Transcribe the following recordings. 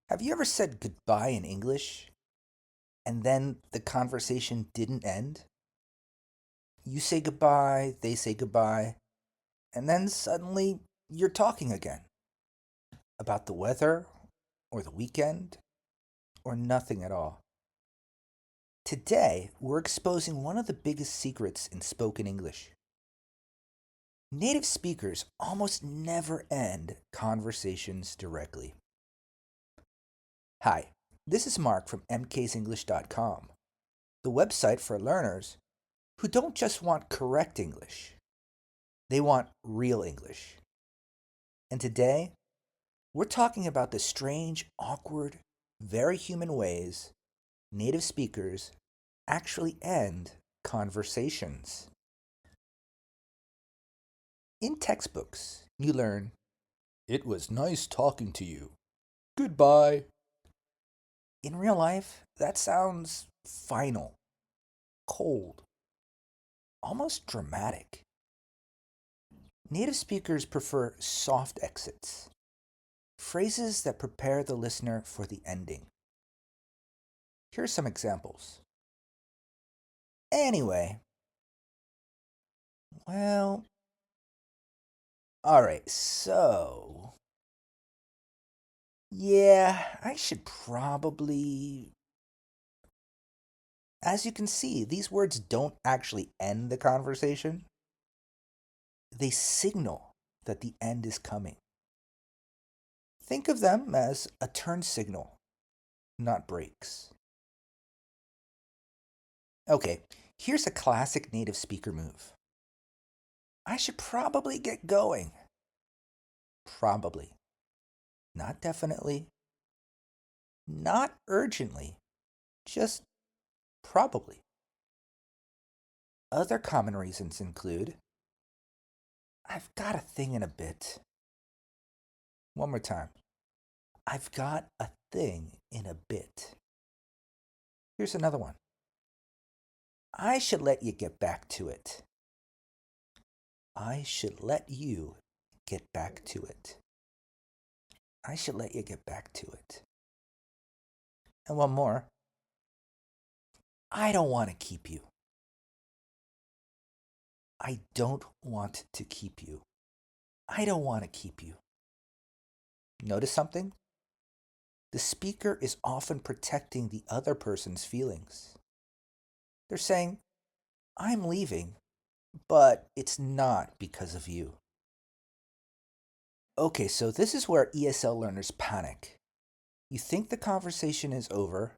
Have you ever said goodbye in English and then the conversation didn't end? You say goodbye, they say goodbye, and then suddenly you're talking again about the weather or the weekend or nothing at all. Today, we're exposing one of the biggest secrets in spoken English. Native speakers almost never end conversations directly. Hi, this is Mark from MKsEnglish.com, the website for learners who don't just want correct English, they want real English. And today, we're talking about the strange, awkward, very human ways native speakers actually end conversations. In textbooks, you learn, "It was nice talking to you. Goodbye." In real life, that sounds final, cold, almost dramatic. Native speakers prefer soft exits, phrases that prepare the listener for the ending. Here are some examples. Anyway, well, alright, so. Yeah, I should probably. As you can see, these words don't actually end the conversation, they signal that the end is coming. Think of them as a turn signal, not brakes. Okay, here's a classic native speaker move. I should probably get going. Probably. Not definitely. Not urgently. Just probably. Other common reasons include I've got a thing in a bit. One more time. I've got a thing in a bit. Here's another one. I should let you get back to it. I should let you get back to it. I should let you get back to it. And one more. I don't want to keep you. I don't want to keep you. I don't want to keep you. Notice something? The speaker is often protecting the other person's feelings. They're saying, I'm leaving, but it's not because of you. Okay, so this is where ESL learners panic. You think the conversation is over,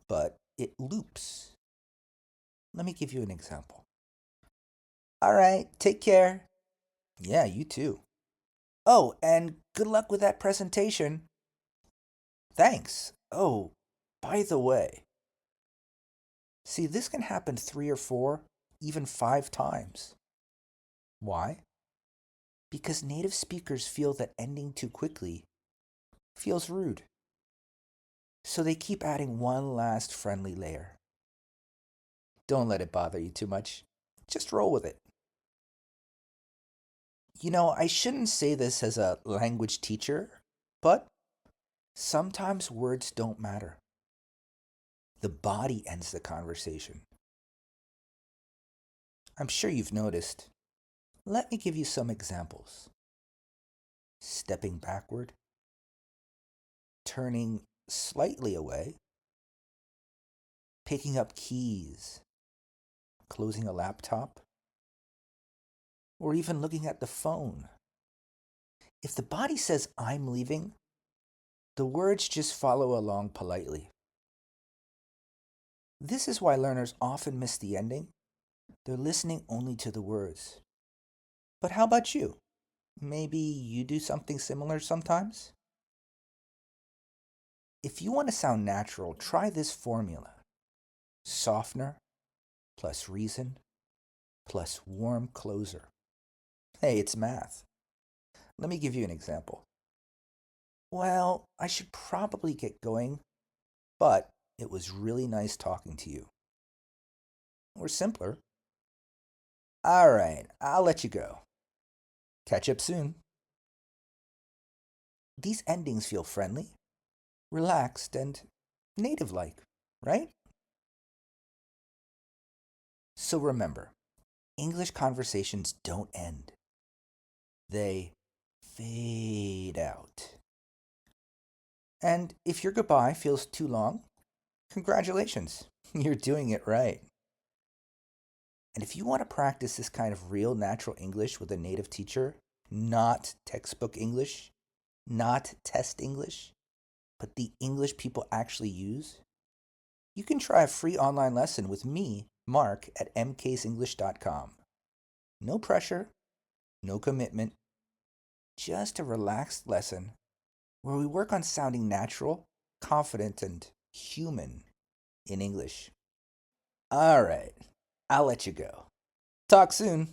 but it loops. Let me give you an example. All right, take care. Yeah, you too. Oh, and good luck with that presentation. Thanks. Oh, by the way. See, this can happen 3 or 4, even 5 times. Why? Because native speakers feel that ending too quickly feels rude. So they keep adding one last friendly layer. Don't let it bother you too much. Just roll with it. I shouldn't say this as a language teacher, but sometimes words don't matter. The body ends the conversation. I'm sure you've noticed. Let me give you some examples. Stepping backward, turning slightly away, picking up keys, closing a laptop, or even looking at the phone. If the body says, I'm leaving, the words just follow along politely. This is why learners often miss the ending. They're listening only to the words. But how about you? Maybe you do something similar sometimes? If you want to sound natural, try this formula: softener plus reason plus warm closer. Hey, it's math. Let me give you an example. Well, I should probably get going, but it was really nice talking to you. Or simpler, all right, I'll let you go. Catch up soon. These endings feel friendly, relaxed, and native like, right? So remember, English conversations don't end, they fade out. And if your goodbye feels too long, congratulations, you're doing it right. And if you want to practice this kind of real natural English with a native teacher, not textbook English, not test English, but the English people actually use, you can try a free online lesson with me, Mark, at MKsEnglish.com. No pressure, no commitment, just a relaxed lesson where we work on sounding natural, confident, and human in English. All right, I'll let you go. Talk soon.